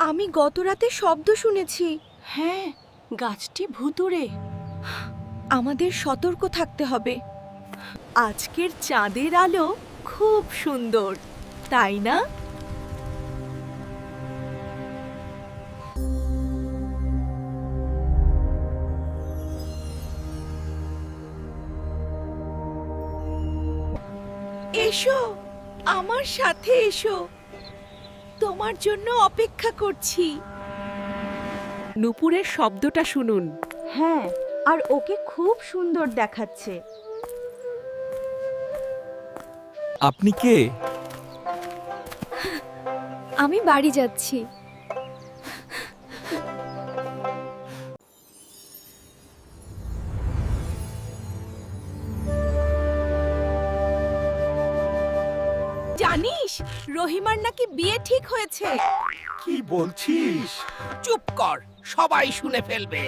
আমি গত রাতে শব্দ শুনেছি। হ্যাঁ, গাছটি ভুতুড়ে। আমাদের সতর্ক থাকতে হবে। আজকের চাঁদের আলো খুব সুন্দর, তাই না? এসো, আমার সাথে এসো। তোমার জন্য অপেক্ষা করছি। নুপুরের শব্দটা শুনুন। হ্যাঁ, আর ওকে খুব সুন্দর দেখাচ্ছে। আপনি কে? আমি বাড়ি যাচ্ছি। জানিস, রহিমার নাকি বিয়ে ঠিক হয়েছে। কি বলছিস? চুপ কর, সবাই শুনে ফেলবে।